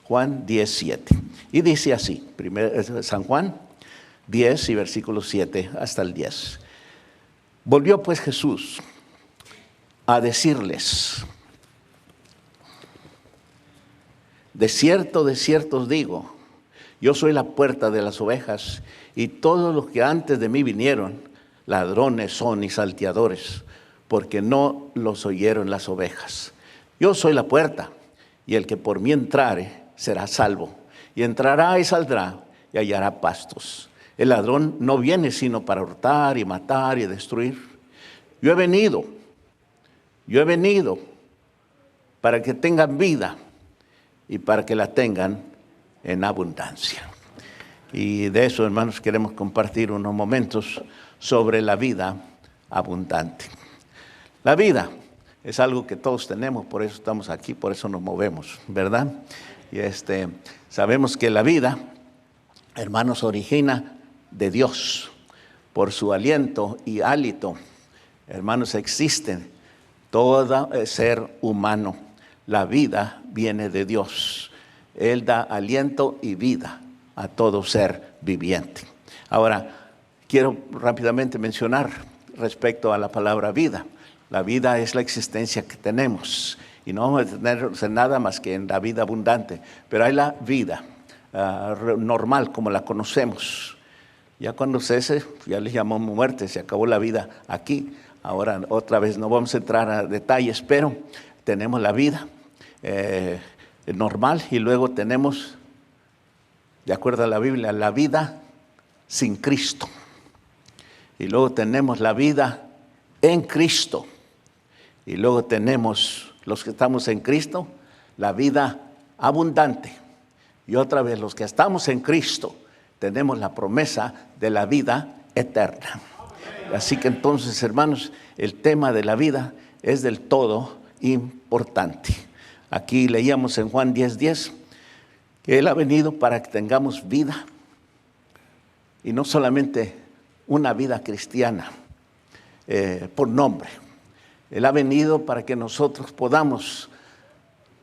Juan 10:7. Y dice así, San Juan 10 y versículo 7 hasta el 10. Volvió pues Jesús a decirles: de cierto os digo, yo soy la puerta de las ovejas, y todos los que antes de mí vinieron, ladrones son y salteadores, porque no los oyeron las ovejas. Yo soy la puerta, y el que por mí entrare será salvo, y entrará y saldrá y hallará pastos. El ladrón no viene sino para hurtar y matar y destruir. Yo he venido para que tengan vida y para que la tengan en abundancia. Y de eso, hermanos, queremos compartir unos momentos sobre la vida abundante. La vida es algo que todos tenemos, por eso estamos aquí, por eso nos movemos, ¿verdad? Y sabemos que la vida, hermanos, origina de Dios. Por su aliento y hálito, hermanos, existen todo ser humano. La vida viene de Dios. Él da aliento y vida a todo ser viviente. Ahora, quiero rápidamente mencionar respecto a la palabra vida. La vida es la existencia que tenemos. Y no vamos a tener nada más que en la vida abundante. Pero hay la vida normal, como la conocemos. Ya cuando cese, ya les llamamos muerte, se acabó la vida aquí. Ahora otra vez no vamos a entrar a detalles, pero tenemos la vida normal y luego tenemos, de acuerdo a la Biblia, la vida sin Cristo. Y luego tenemos la vida en Cristo. Y luego tenemos, los que estamos en Cristo, la vida abundante. Y otra vez, los que estamos en Cristo, tenemos la promesa de la vida eterna. Así que entonces, hermanos, el tema de la vida es del todo importante. Aquí leíamos en Juan 10:10 que Él ha venido para que tengamos vida, y no solamente una vida cristiana por nombre. Él ha venido para que nosotros podamos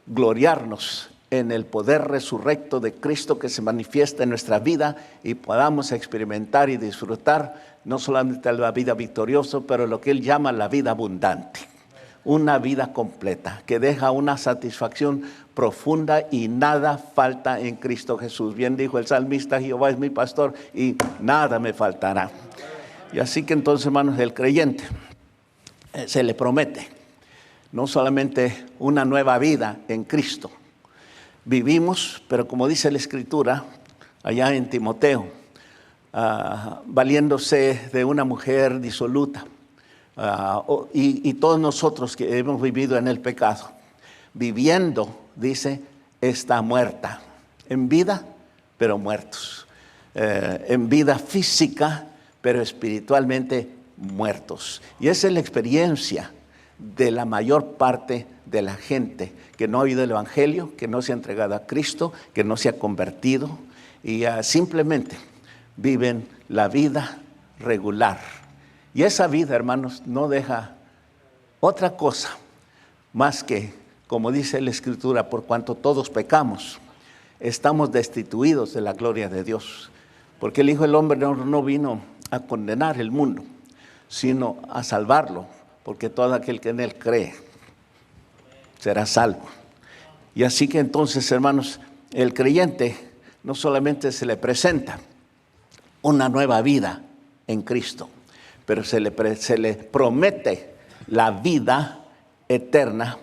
gloriarnos en el poder resurrecto de Cristo que se manifiesta en nuestra vida y podamos experimentar y disfrutar no solamente la vida victoriosa, pero lo que Él llama la vida abundante. Una vida completa que deja una satisfacción profunda y nada falta en Cristo Jesús. Bien dijo el salmista: Jehová es mi pastor y nada me faltará. Y así que entonces, hermanos, el creyente se le promete no solamente una nueva vida en Cristo. Vivimos, pero como dice la Escritura allá en Timoteo, valiéndose de una mujer disoluta. Y todos nosotros que hemos vivido en el pecado, viviendo, dice, está muerta. En vida, pero muertos. En vida física, pero espiritualmente muertos. Y esa es la experiencia de la mayor parte de la gente que no ha oído el Evangelio, que no se ha entregado a Cristo, que no se ha convertido y simplemente viven la vida regular. Y esa vida, hermanos, no deja otra cosa más que, como dice la Escritura, por cuanto todos pecamos, estamos destituidos de la gloria de Dios. Porque el Hijo del Hombre no vino a condenar el mundo, sino a salvarlo, porque todo aquel que en Él cree será salvo. Y así que entonces, hermanos, el creyente no solamente se le presenta una nueva vida en Cristo, pero se le promete la vida eterna.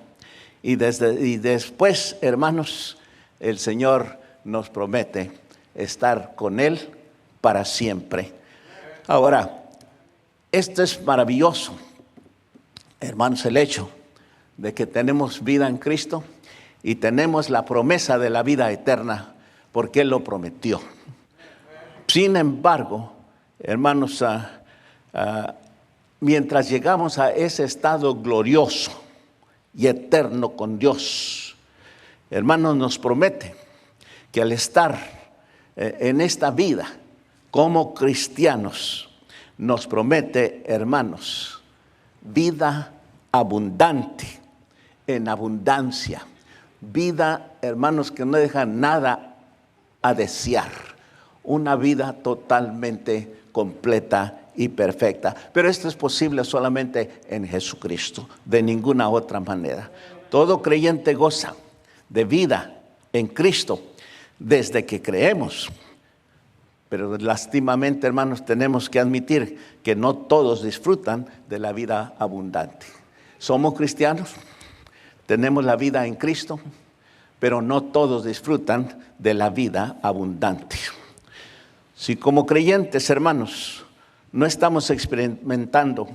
Y después, hermanos, el Señor nos promete estar con Él para siempre. Ahora, esto es maravilloso, hermanos, el hecho de que tenemos vida en Cristo y tenemos la promesa de la vida eterna, porque Él lo prometió. Sin embargo, hermanos, mientras llegamos a ese estado glorioso y eterno con Dios, hermanos, nos promete que al estar en esta vida como cristianos, nos promete, hermanos, vida abundante, en abundancia, vida, hermanos, que no deja nada a desear. Una vida totalmente completa y perfecta. Pero esto es posible solamente en Jesucristo, de ninguna otra manera. Todo creyente goza de vida en Cristo desde que creemos. Pero lastimamente, hermanos, tenemos que admitir que no todos disfrutan de la vida abundante. Somos cristianos, tenemos la vida en Cristo, pero no todos disfrutan de la vida abundante. Si como creyentes, hermanos, no estamos experimentando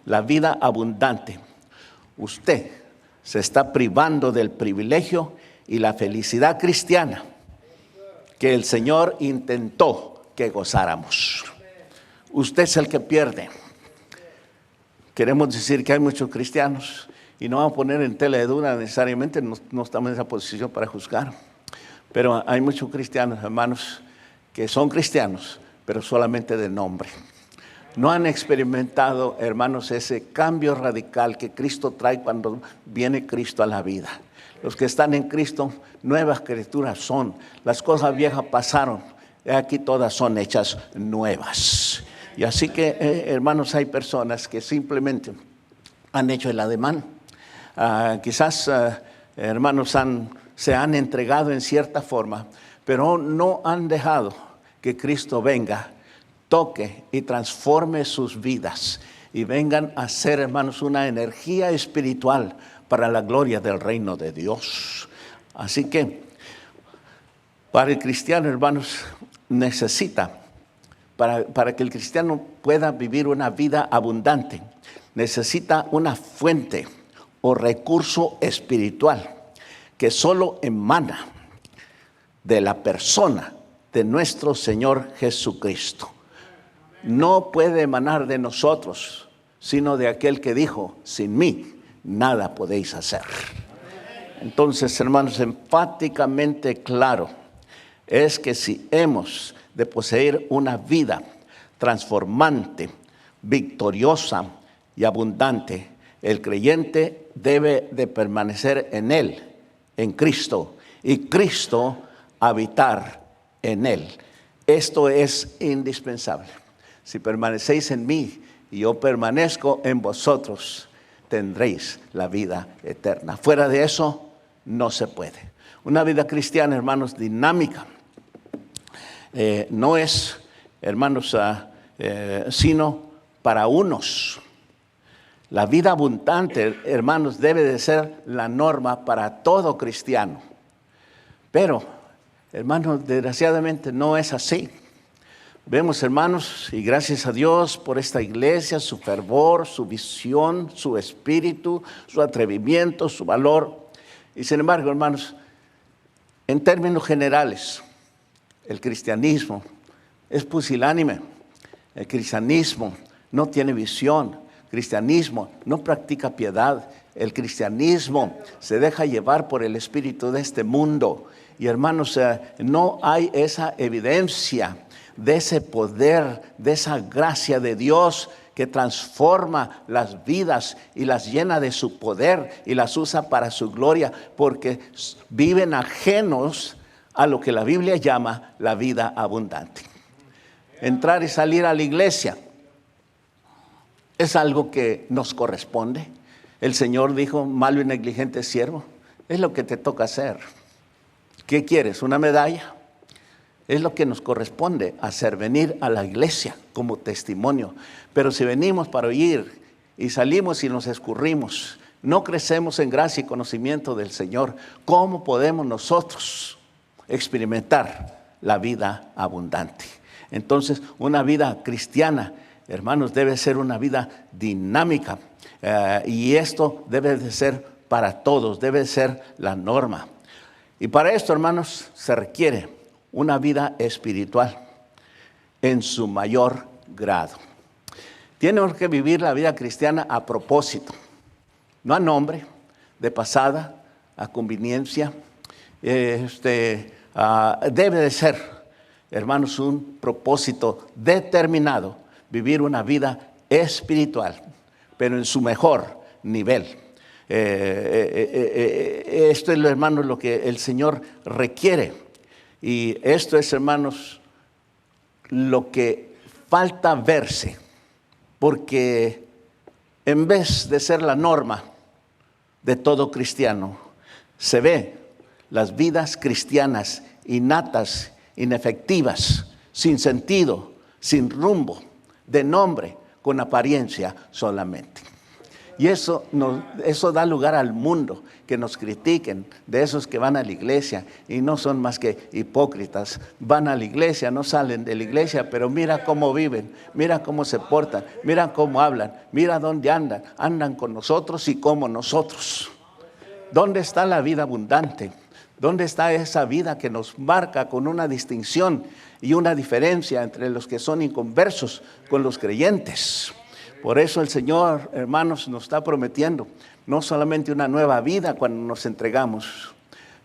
la vida abundante, usted se está privando del privilegio y la felicidad cristiana que el Señor intentó que gozáramos. Usted es el que pierde. Queremos decir que hay muchos cristianos, y no vamos a poner en tela de duda necesariamente, no estamos en esa posición para juzgar, pero hay muchos cristianos, hermanos, que son cristianos, pero solamente de nombre. No han experimentado, hermanos, ese cambio radical que Cristo trae cuando viene Cristo a la vida. Los que están en Cristo, nuevas criaturas son. Las cosas viejas pasaron, aquí todas son hechas nuevas. Y así que, hermanos, hay personas que simplemente han hecho el ademán. Quizás, hermanos, se han entregado en cierta forma, pero no han dejado que Cristo venga, toque y transforme sus vidas y vengan a ser, hermanos, una energía espiritual para la gloria del reino de Dios. Así que para el cristiano, hermanos, necesita, para que el cristiano pueda vivir una vida abundante, necesita una fuente o recurso espiritual que solo emana de la persona de nuestro Señor Jesucristo. No puede emanar de nosotros, sino de aquel que dijo: sin mí nada podéis hacer. Entonces, hermanos, enfáticamente claro es que si hemos de poseer una vida transformante, victoriosa y abundante, el creyente debe de permanecer en Él, en Cristo, y Cristo habitar en Él. Esto es indispensable. Si permanecéis en mí y yo permanezco en vosotros, tendréis la vida eterna. Fuera de eso, no se puede. Una vida cristiana, hermanos, dinámica, no es, hermanos, sino para unos. La vida abundante, hermanos, debe de ser la norma para todo cristiano. Pero, hermanos, desgraciadamente no es así. Vemos, hermanos, y gracias a Dios por esta iglesia, su fervor, su visión, su espíritu, su atrevimiento, su valor. Y sin embargo, hermanos, en términos generales, el cristianismo es pusilánime. El cristianismo no tiene visión. El cristianismo no practica piedad. El cristianismo se deja llevar por el espíritu de este mundo. Y hermanos, no hay esa evidencia de ese poder, de esa gracia de Dios que transforma las vidas y las llena de su poder y las usa para su gloria, porque viven ajenos a lo que la Biblia llama la vida abundante. Entrar y salir a la iglesia es algo que nos corresponde. El Señor dijo: malo y negligente siervo, es lo que te toca hacer. ¿Qué quieres? ¿Una medalla? Es lo que nos corresponde hacer, venir a la iglesia como testimonio. Pero si venimos para oír y salimos y nos escurrimos, no crecemos en gracia y conocimiento del Señor, ¿cómo podemos nosotros experimentar la vida abundante? Entonces, una vida cristiana, hermanos, debe ser una vida dinámica. Y esto debe de ser para todos, debe de ser la norma. Y para esto, hermanos, se requiere una vida espiritual en su mayor grado. Tenemos que vivir la vida cristiana a propósito, no a nombre, de pasada, a conveniencia. Debe de ser, hermanos, un propósito determinado, vivir una vida espiritual, pero en su mejor nivel. Esto es, hermanos, lo que el Señor requiere. Y esto es, hermanos, lo que falta verse. Porque en vez de ser la norma de todo cristiano, se ve las vidas cristianas innatas, inefectivas, sin sentido, sin rumbo, de nombre, con apariencia solamente. Y eso da lugar al mundo, que nos critiquen, de esos que van a la iglesia y no son más que hipócritas. Van a la iglesia, no salen de la iglesia, pero mira cómo viven, mira cómo se portan, mira cómo hablan, mira dónde andan. Andan con nosotros y como nosotros. ¿Dónde está la vida abundante? ¿Dónde está esa vida que nos marca con una distinción y una diferencia entre los que son inconversos con los creyentes? Por eso el Señor, hermanos, nos está prometiendo no solamente una nueva vida cuando nos entregamos,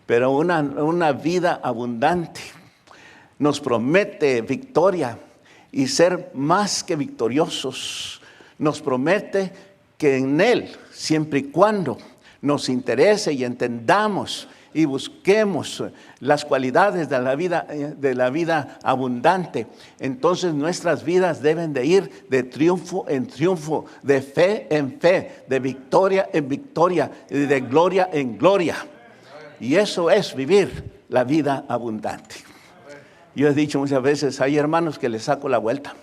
pero una vida abundante. Nos promete victoria y ser más que victoriosos. Nos promete que en Él, siempre y cuando nos interese y entendamos y busquemos las cualidades de la vida abundante, entonces nuestras vidas deben de ir de triunfo en triunfo, de fe en fe, de victoria en victoria y de gloria en gloria. Y eso es vivir la vida abundante. Yo he dicho muchas veces, hay hermanos que les saco la vuelta,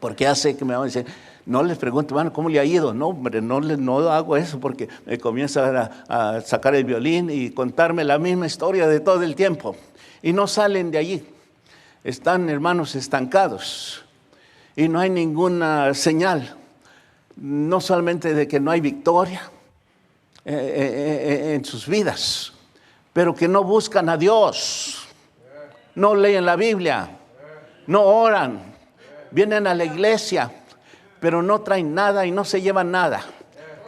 porque ya sé que me van a decir, no les pregunto, hermano, ¿cómo le ha ido? No, hombre, no hago eso porque me comienza a sacar el violín y contarme la misma historia de todo el tiempo. Y no salen de allí. Están, hermanos, estancados. Y no hay ninguna señal, no solamente de que no hay victoria en sus vidas, pero que no buscan a Dios, no leen la Biblia, no oran, vienen a la iglesia, pero no traen nada y no se llevan nada.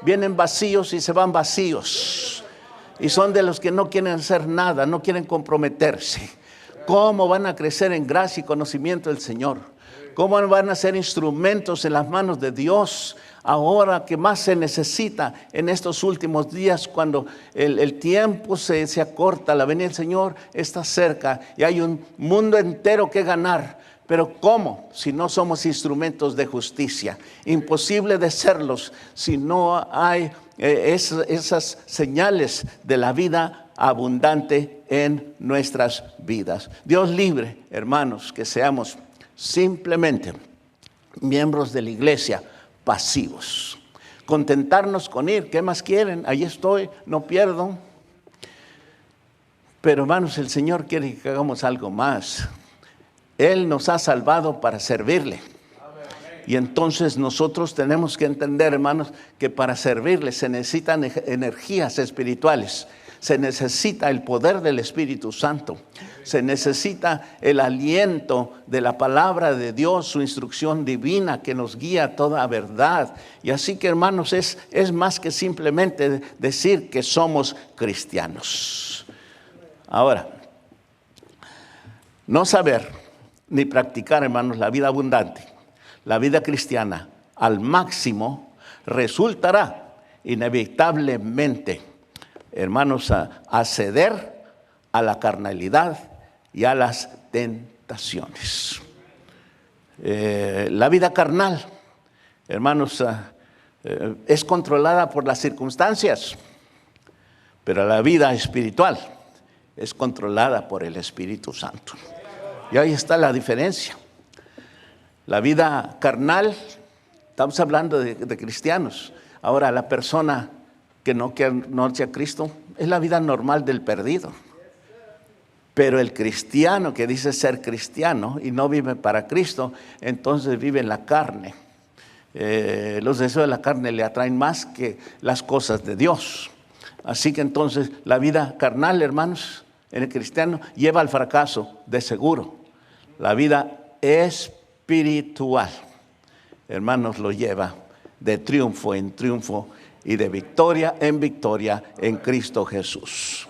Vienen vacíos y se van vacíos. Y son de los que no quieren hacer nada, no quieren comprometerse. ¿Cómo van a crecer en gracia y conocimiento del Señor? ¿Cómo van a ser instrumentos en las manos de Dios ahora que más se necesita en estos últimos días, cuando el tiempo se acorta, la venida del Señor está cerca y hay un mundo entero que ganar? Pero ¿cómo? Si no somos instrumentos de justicia. Imposible de serlos si no hay esas señales de la vida abundante en nuestras vidas. Dios libre, hermanos, que seamos simplemente miembros de la iglesia pasivos. Contentarnos con ir. ¿Qué más quieren? Allí estoy, no pierdo. Pero hermanos, el Señor quiere que hagamos algo más. Él nos ha salvado para servirle. Y entonces nosotros tenemos que entender, hermanos, que para servirle se necesitan energías espirituales. Se necesita el poder del Espíritu Santo. Se necesita el aliento de la palabra de Dios, su instrucción divina que nos guía a toda verdad. Y así que, hermanos, es más que simplemente decir que somos cristianos. Ahora, no saber ni practicar, hermanos, la vida abundante, la vida cristiana al máximo, resultará inevitablemente, hermanos, a ceder a la carnalidad y a las tentaciones. La vida carnal, hermanos, es controlada por las circunstancias, pero la vida espiritual es controlada por el Espíritu Santo. Y ahí está la diferencia. La vida carnal, estamos hablando de cristianos. Ahora, la persona que no conoce a Cristo es la vida normal del perdido. Pero el cristiano que dice ser cristiano y no vive para Cristo, entonces vive en la carne. Los deseos de la carne le atraen más que las cosas de Dios. Así que entonces la vida carnal, hermanos, en el cristiano lleva al fracaso, de seguro. La vida espiritual, hermanos, lo lleva de triunfo en triunfo y de victoria en Cristo Jesús.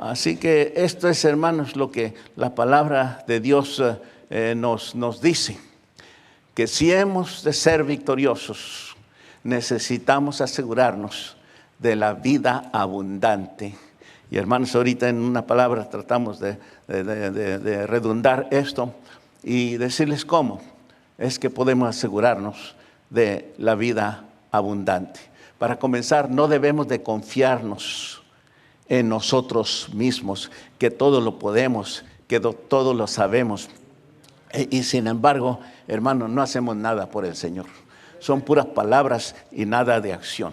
Así que esto es, hermanos, lo que la palabra de Dios nos dice. Que si hemos de ser victoriosos, necesitamos asegurarnos de la vida abundante. Y hermanos, ahorita en una palabra tratamos de redundar esto y decirles cómo es que podemos asegurarnos de la vida abundante. Para comenzar, no debemos de confiarnos en nosotros mismos, que todo lo podemos, que todo lo sabemos. Y sin embargo, hermanos, no hacemos nada por el Señor. Son puras palabras y nada de acción.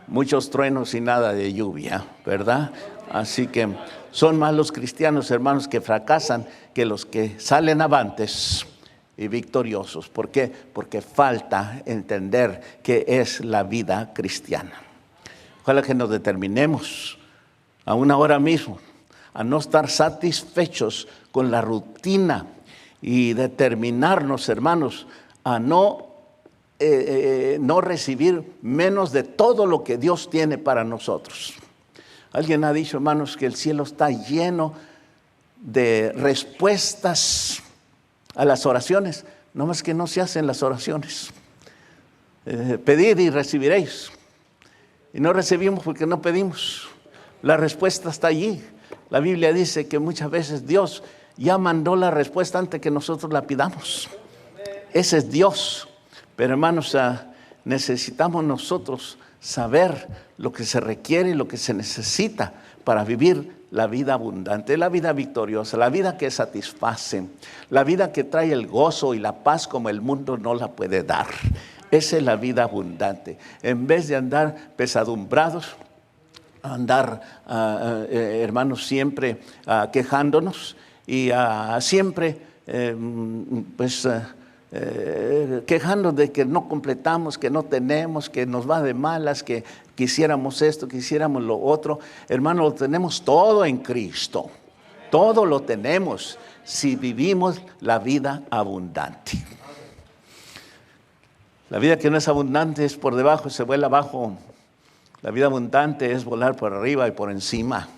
Muchos truenos y nada de lluvia, ¿verdad? Así que son más los cristianos, hermanos, que fracasan que los que salen avantes y victoriosos. ¿Por qué? Porque falta entender qué es la vida cristiana. Ojalá que nos determinemos aún ahora mismo a no estar satisfechos con la rutina y determinarnos, hermanos, a no recibir menos de todo lo que Dios tiene para nosotros. Alguien ha dicho, hermanos, que el cielo está lleno de respuestas a las oraciones, no más que no se hacen las oraciones. Pedid y recibiréis. Y no recibimos porque no pedimos. La respuesta está allí. La Biblia dice que muchas veces Dios ya mandó la respuesta antes que nosotros la pidamos. Ese es Dios. Pero hermanos, necesitamos nosotros saber lo que se requiere y lo que se necesita para vivir la vida abundante, la vida victoriosa, la vida que satisface, la vida que trae el gozo y la paz como el mundo no la puede dar. Esa es la vida abundante. En vez de andar pesadumbrados, andar, hermanos, siempre quejándonos y siempre, quejándonos de que no completamos, que no tenemos, que nos va de malas, que quisiéramos esto, quisiéramos lo otro. Hermano, lo tenemos todo en Cristo. Todo lo tenemos si vivimos la vida abundante. La vida que no es abundante es por debajo, se vuela abajo. La vida abundante es volar por arriba y por encima.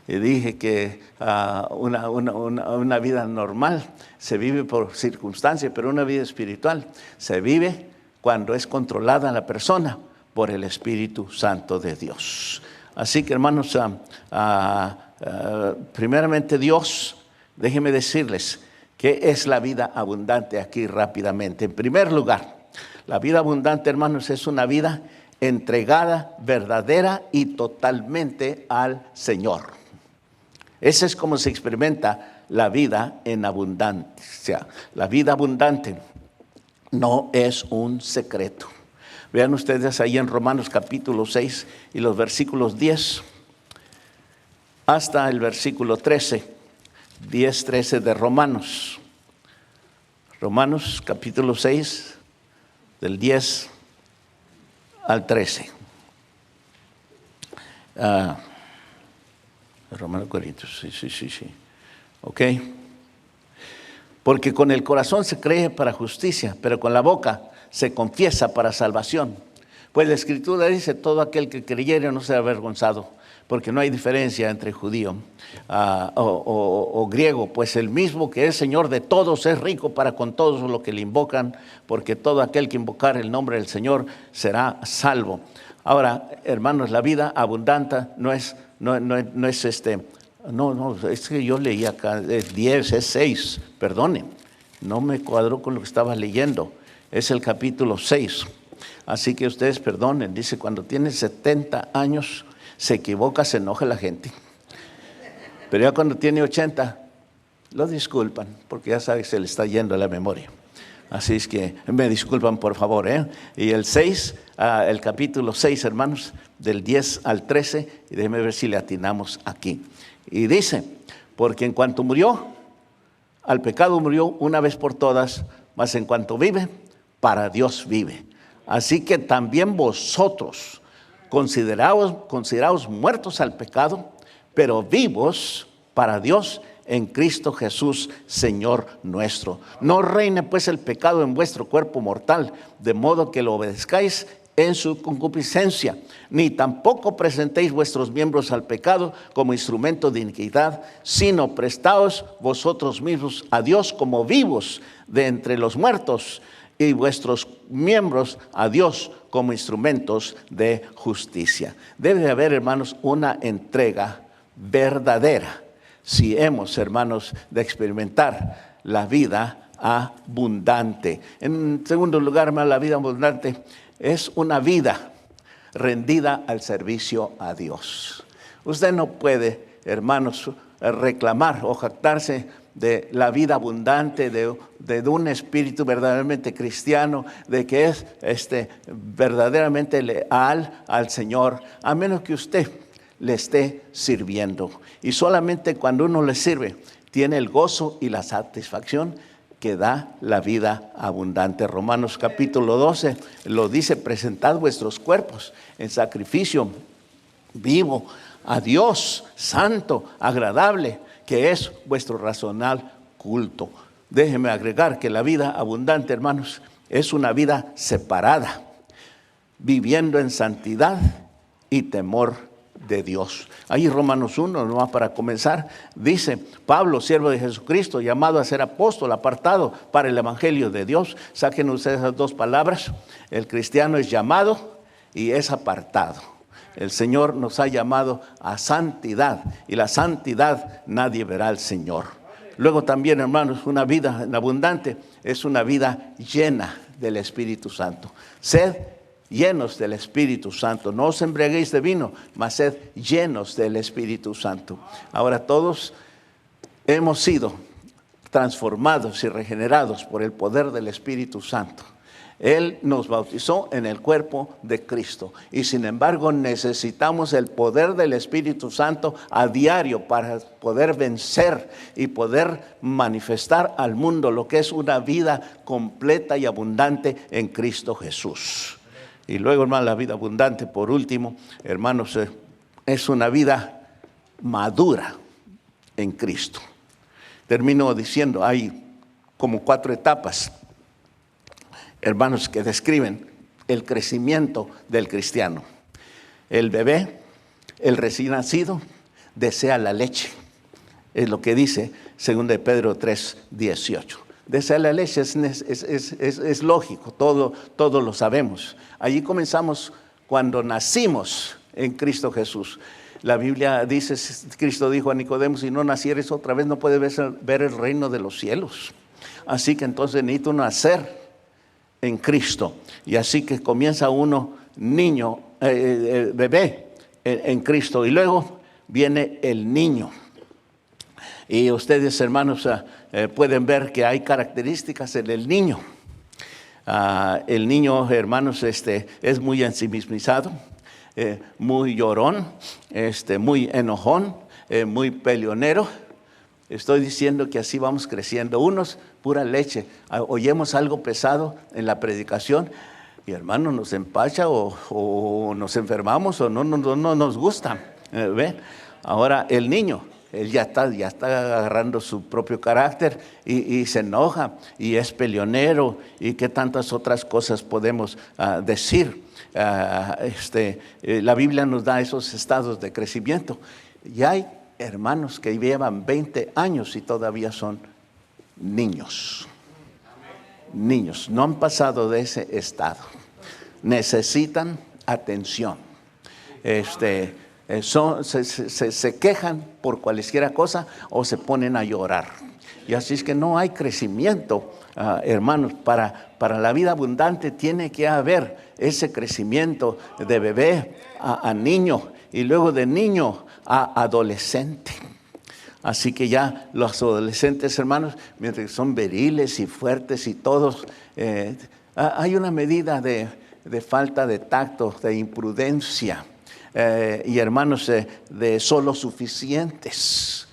Y dije que una vida normal se vive por circunstancias, pero una vida espiritual se vive cuando es controlada la persona por el Espíritu Santo de Dios. Así que, hermanos, primeramente Dios, déjenme decirles qué es la vida abundante aquí rápidamente. En primer lugar, la vida abundante, hermanos, es una vida entregada, verdadera y totalmente al Señor. Ese es como se experimenta la vida en abundancia. La vida abundante no es un secreto. Vean ustedes ahí en Romanos capítulo 6 y los versículos 10 hasta el versículo 13, 10, 13 de Romanos. Romanos capítulo 6, del 10 al 13. Romanos Corintios, sí. Ok. Porque con el corazón se cree para justicia, pero con la boca se confiesa para salvación. Pues la Escritura dice, todo aquel que creyere no será avergonzado, porque no hay diferencia entre judío o griego, pues el mismo que es Señor de todos es rico para con todos los que le invocan, porque todo aquel que invocar el nombre del Señor será salvo. Ahora, hermanos, la vida abundante no es es que yo leí acá, es 10, es 6, perdone, no me cuadró con lo que estaba leyendo, es el capítulo 6, así que ustedes perdonen, dice, cuando tiene 70 años se equivoca, se enoja la gente, pero ya cuando tiene 80, lo disculpan, porque ya sabe que se le está yendo la memoria. Así es que me disculpan por favor, Y el 6, el capítulo 6, hermanos, del 10 al 13, y déjenme ver si le atinamos aquí. Y dice, porque en cuanto murió, al pecado murió una vez por todas, mas en cuanto vive, para Dios vive. Así que también vosotros, consideraos muertos al pecado, pero vivos para Dios en Cristo Jesús, Señor nuestro. No reine pues el pecado en vuestro cuerpo mortal, de modo que lo obedezcáis en su concupiscencia, ni tampoco presentéis vuestros miembros al pecado como instrumento de iniquidad, sino prestaos vosotros mismos a Dios como vivos de entre los muertos, y vuestros miembros a Dios como instrumentos de justicia. Debe haber, hermanos, una entrega verdadera si hemos, hermanos, de experimentar la vida abundante. En segundo lugar, hermano, la vida abundante es una vida rendida al servicio a Dios. Usted no puede, hermanos, reclamar o jactarse de la vida abundante, de un espíritu verdaderamente cristiano, de que es verdaderamente leal al Señor, a menos que usted le esté sirviendo. Y solamente cuando uno le sirve, tiene el gozo y la satisfacción que da la vida abundante. Romanos capítulo 12 lo dice: presentad vuestros cuerpos en sacrificio vivo a Dios, santo, agradable, que es vuestro racional culto. Déjeme agregar que la vida abundante, hermanos, es una vida separada, viviendo en santidad y temor de Dios. Ahí Romanos 1, nomás para comenzar, dice: Pablo, siervo de Jesucristo, llamado a ser apóstol, apartado para el evangelio de Dios. Saquen ustedes esas dos palabras. El cristiano es llamado y es apartado. El Señor nos ha llamado a santidad, y la santidad nadie verá al Señor. Luego también, hermanos, una vida abundante es una vida llena del Espíritu Santo. Sed llenos del Espíritu Santo. No os embriaguéis de vino, mas sed llenos del Espíritu Santo. Ahora todos hemos sido transformados y regenerados por el poder del Espíritu Santo. Él nos bautizó en el cuerpo de Cristo, y sin embargo necesitamos el poder del Espíritu Santo a diario para poder vencer y poder manifestar al mundo lo que es una vida completa y abundante en Cristo Jesús. Y luego, hermano, la vida abundante, por último, hermanos, es una vida madura en Cristo. Termino diciendo, hay como 4 etapas, hermanos, que describen el crecimiento del cristiano. El bebé, el recién nacido, desea la leche. Es lo que dice 2 Pedro 3:18. Desea la leche, es lógico, todo lo sabemos. Allí comenzamos cuando nacimos en Cristo Jesús. La Biblia dice, Cristo dijo a Nicodemo: si no nacieres otra vez, no puedes ver el reino de los cielos. Así que entonces necesito nacer en Cristo. Y así que comienza uno niño, bebé en Cristo, y luego viene el niño. Y ustedes, hermanos, pueden ver que hay características en el niño. El niño, hermanos, es muy ensimismado, muy llorón, muy enojón, muy peleonero. Estoy diciendo que así vamos creciendo. Unos, pura leche. Oyemos algo pesado en la predicación y, hermano, nos empacha o nos enfermamos o no nos gusta. ¿Ve? Ahora el niño, él ya está agarrando su propio carácter y se enoja y es peleonero y qué tantas otras cosas podemos decir. La Biblia nos da esos estados de crecimiento. Y hay hermanos que llevan 20 años y todavía son niños. Niños, no han pasado de ese estado. Necesitan atención. Se quejan por cualquiera cosa o se ponen a llorar. Y así es que no hay crecimiento, hermanos. Para la vida abundante tiene que haber ese crecimiento de bebé a niño, y luego de niño a adolescente. Así que ya los adolescentes, hermanos, mientras son viriles y fuertes y todos, hay una medida de falta de tacto, de imprudencia, y hermanos, de solo suficientes.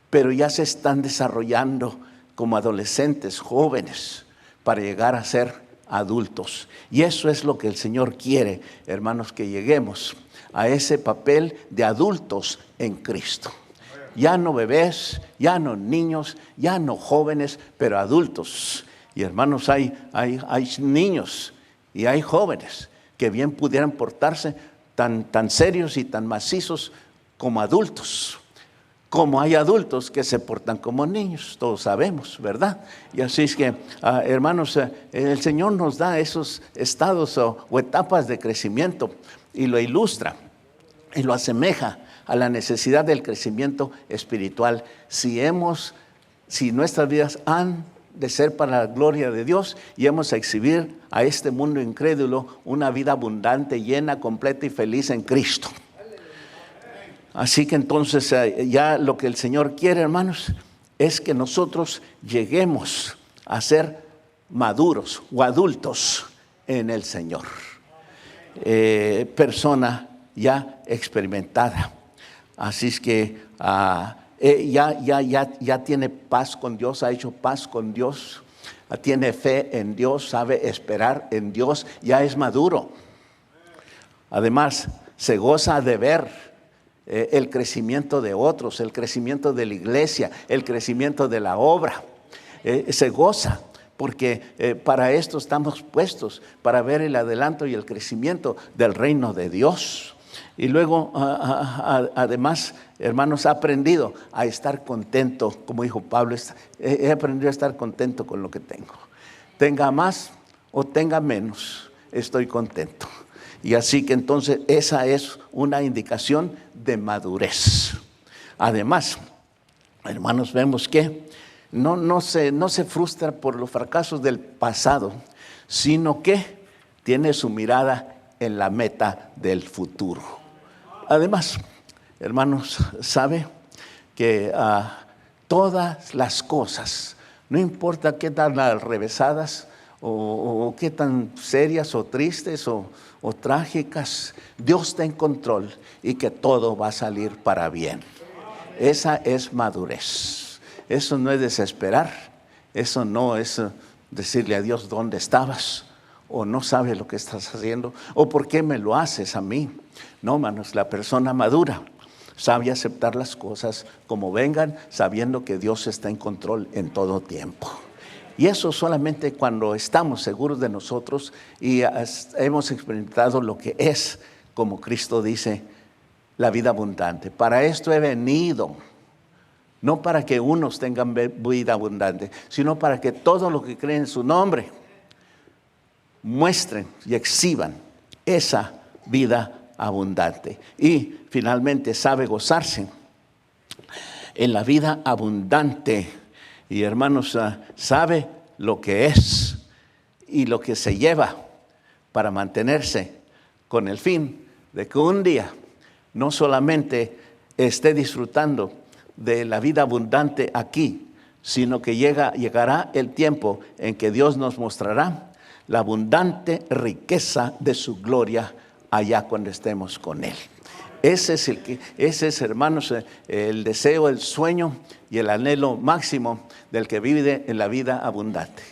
Pero ya se están desarrollando como adolescentes, jóvenes, para llegar a ser adultos. Y eso es lo que el Señor quiere, hermanos, que lleguemos a ese papel de adultos en Cristo. Ya no bebés, ya no niños, ya no jóvenes, pero adultos. Y hermanos, hay niños y hay jóvenes que bien pudieran portarse tan serios y tan macizos como adultos, como hay adultos que se portan como niños, todos sabemos, ¿verdad? Y así es que, hermanos, el Señor nos da esos estados o etapas de crecimiento y lo ilustra y lo asemeja a la necesidad del crecimiento espiritual. Si nuestras vidas han de ser para la gloria de Dios y hemos de exhibir a este mundo incrédulo una vida abundante, llena, completa y feliz en Cristo. Así que entonces ya lo que el Señor quiere, hermanos, es que nosotros lleguemos a ser maduros o adultos en el Señor. Persona ya experimentada. Así es que ya tiene paz con Dios, ha hecho paz con Dios, tiene fe en Dios, sabe esperar en Dios, ya es maduro. Además, se goza de ver el crecimiento de otros, el crecimiento de la iglesia, el crecimiento de la obra. Se goza porque para esto estamos puestos, para ver el adelanto y el crecimiento del reino de Dios. Y luego, además, hermanos, ha aprendido a estar contento, como dijo Pablo, he aprendido a estar contento con lo que tengo. Tenga más o tenga menos, estoy contento. Y así que entonces esa es una indicación de madurez. Además, hermanos, vemos que no se frustra por los fracasos del pasado, sino que tiene su mirada en la meta del futuro. Además, hermanos, sabe que todas las cosas, no importa qué tan alrevesadas o qué tan serias o tristes o trágicas, Dios está en control y que todo va a salir para bien. Esa es madurez. Eso no es desesperar, eso no es decirle a Dios dónde estabas, o no sabes lo que estás haciendo, o por qué me lo haces a mí. No, hermanos, la persona madura sabe aceptar las cosas como vengan, sabiendo que Dios está en control en todo tiempo. Y eso solamente cuando estamos seguros de nosotros y hemos experimentado lo que es, como Cristo dice, la vida abundante. Para esto he venido, no para que unos tengan vida abundante, sino para que todos los que creen en su nombre muestren y exhiban esa vida abundante. Y finalmente sabe gozarse en la vida abundante. Y hermanos, sabe lo que es y lo que se lleva para mantenerse con el fin de que un día no solamente esté disfrutando de la vida abundante aquí, sino que llegará el tiempo en que Dios nos mostrará la abundante riqueza de su gloria allá cuando estemos con Él. Ese es, hermanos, el deseo, el sueño y el anhelo máximo del que vive en la vida abundante.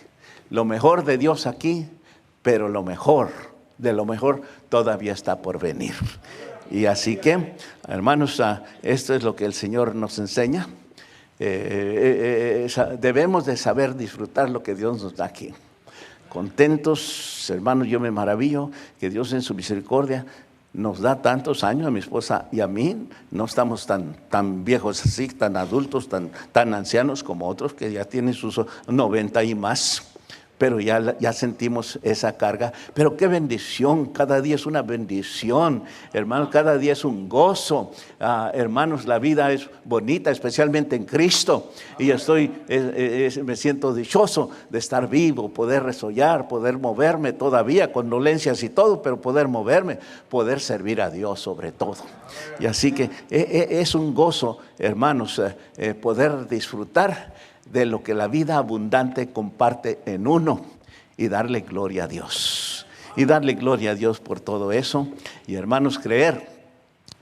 Lo mejor de Dios aquí, pero lo mejor de lo mejor todavía está por venir. Y así que, hermanos, esto es lo que el Señor nos enseña. Debemos de saber disfrutar lo que Dios nos da aquí. Contentos, hermanos, yo me maravillo que Dios en su misericordia nos da tantos años a mi esposa y a mí. No estamos tan viejos así, tan adultos, tan ancianos como otros que ya tienen sus 90 y más. Pero ya sentimos esa carga. Pero qué bendición, cada día es una bendición, hermanos, cada día es un gozo. Hermanos, la vida es bonita, especialmente en Cristo. Y me siento dichoso de estar vivo, poder resollar, poder moverme todavía, con dolencias y todo, pero poder moverme, poder servir a Dios sobre todo. Y así que es un gozo, hermanos, poder disfrutar de lo que la vida abundante comparte en uno y darle gloria a Dios. Y darle gloria a Dios por todo eso. Y hermanos, creer.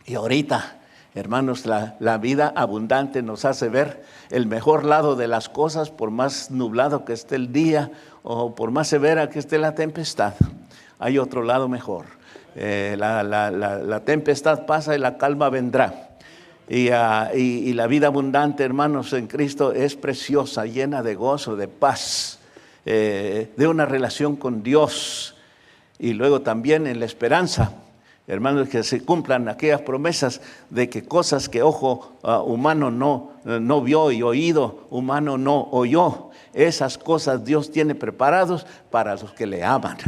Y ahorita, hermanos, la vida abundante nos hace ver el mejor lado de las cosas, por más nublado que esté el día o por más severa que esté la tempestad. Hay otro lado mejor. La tempestad pasa y la calma vendrá. Y la vida abundante, hermanos, en Cristo es preciosa, llena de gozo, de paz, de una relación con Dios. Y luego también en la esperanza, hermanos, que se cumplan aquellas promesas de que cosas que ojo humano no vio y oído humano no oyó. Esas cosas Dios tiene preparados para los que le aman.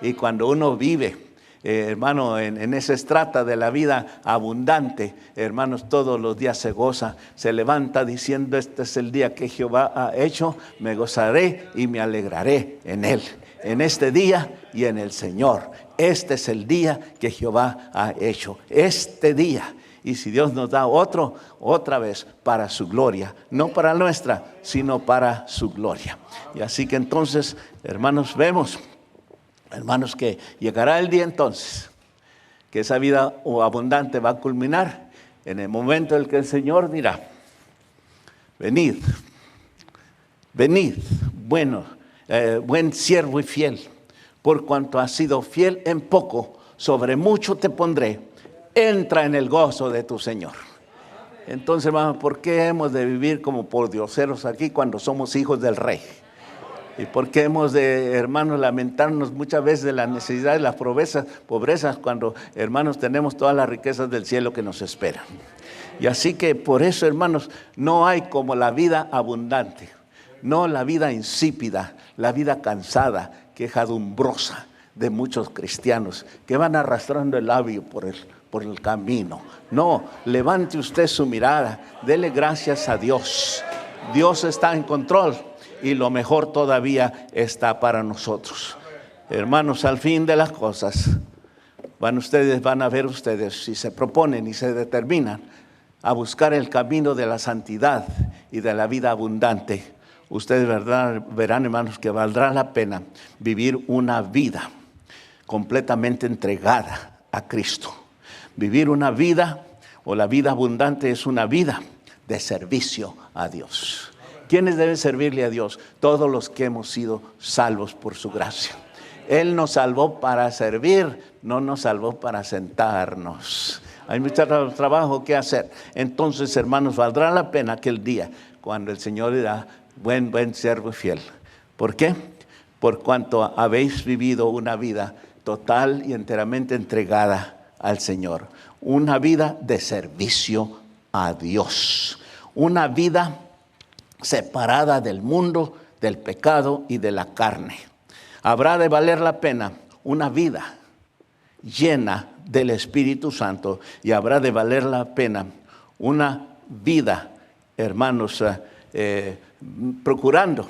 Y cuando uno vive, hermano, en esa estrata de la vida abundante, hermanos, todos los días se goza, se levanta diciendo: este es el día que Jehová ha hecho, me gozaré y me alegraré en él, en este día y en el Señor. Este es el día que Jehová ha hecho, este día. Y si Dios nos da otro, otra vez para su gloria, no para nuestra, sino para su gloria. Y así que entonces, hermanos, vemos, hermanos, que llegará el día entonces, que esa vida abundante va a culminar en el momento en que el Señor dirá: venid, venid, buen siervo y fiel, por cuanto has sido fiel en poco, sobre mucho te pondré. Entra en el gozo de tu Señor. Entonces, hermanos, ¿por qué hemos de vivir como pordioseros aquí cuando somos hijos del Rey? ¿Y por qué hemos de, hermanos, lamentarnos muchas veces de la necesidad de las pobrezas cuando, hermanos, tenemos todas las riquezas del cielo que nos esperan? Y así que por eso, hermanos, no hay como la vida abundante, no la vida insípida, la vida cansada, quejadumbrosa de muchos cristianos que van arrastrando el labio por el camino. No, levante usted su mirada, dele gracias a Dios. Dios está en control y lo mejor todavía está para nosotros. Hermanos, al fin de las cosas, van a ver ustedes, si se proponen y se determinan a buscar el camino de la santidad y de la vida abundante, ustedes verán, hermanos, que valdrá la pena vivir una vida completamente entregada a Cristo. Vivir una vida, o la vida abundante, es una vida de servicio a Dios. ¿Quiénes deben servirle a Dios? Todos los que hemos sido salvos por su gracia. Él nos salvó para servir, no nos salvó para sentarnos. Hay mucho trabajo que hacer. Entonces, hermanos, valdrá la pena aquel día cuando el Señor dirá: buen siervo y fiel. ¿Por qué? Por cuanto habéis vivido una vida total y enteramente entregada al Señor. Una vida de servicio a Dios. Una vida separada del mundo, del pecado y de la carne. Habrá de valer la pena una vida llena del Espíritu Santo, y habrá de valer la pena una vida, hermanos, procurando,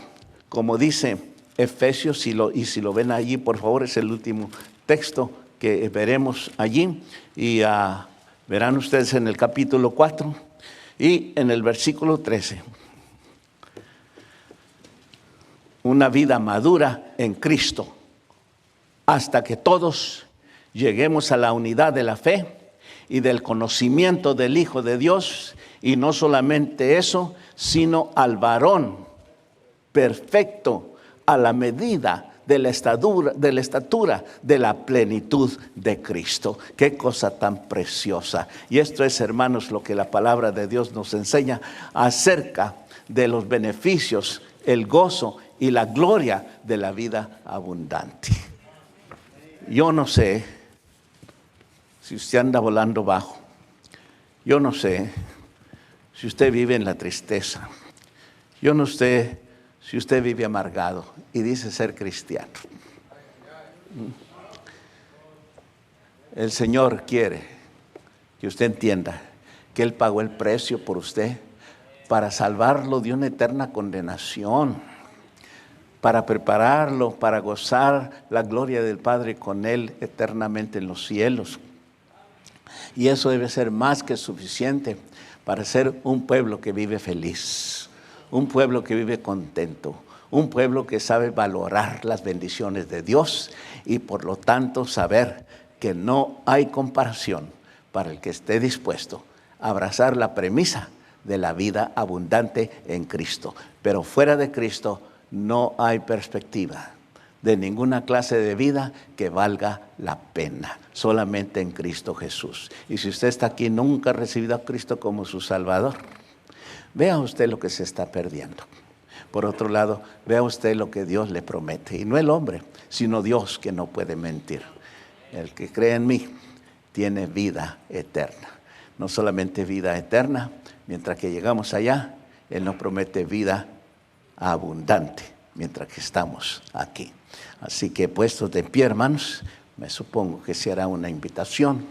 como dice Efesios, y si lo ven allí, por favor, es el último texto que veremos allí, y verán ustedes en el capítulo 4 y en el versículo 13. Una vida madura en Cristo, hasta que todos lleguemos a la unidad de la fe y del conocimiento del Hijo de Dios, y no solamente eso, sino al varón perfecto, a la medida de la estatura de la plenitud de Cristo. Qué cosa tan preciosa. Y esto es, hermanos, lo que la palabra de Dios nos enseña acerca de los beneficios, el gozo y la gloria de la vida abundante. Yo no sé si usted anda volando bajo. Yo no sé si usted vive en la tristeza. Yo no sé si usted vive amargado y dice ser cristiano. El Señor quiere que usted entienda que Él pagó el precio por usted para salvarlo de una eterna condenación, para prepararlo, para gozar la gloria del Padre con Él eternamente en los cielos. Y eso debe ser más que suficiente para ser un pueblo que vive feliz, un pueblo que vive contento, un pueblo que sabe valorar las bendiciones de Dios y por lo tanto saber que no hay comparación para el que esté dispuesto a abrazar la premisa de la vida abundante en Cristo. Pero fuera de Cristo no hay perspectiva de ninguna clase de vida que valga la pena, solamente en Cristo Jesús. Y si usted está aquí y nunca ha recibido a Cristo como su Salvador, vea usted lo que se está perdiendo. Por otro lado, vea usted lo que Dios le promete, y no el hombre, sino Dios, que no puede mentir. El que cree en mí, tiene vida eterna. No solamente vida eterna, mientras que llegamos allá, Él nos promete vida abundante mientras que estamos aquí. Así que puestos de pie, hermanos, me supongo que será una invitación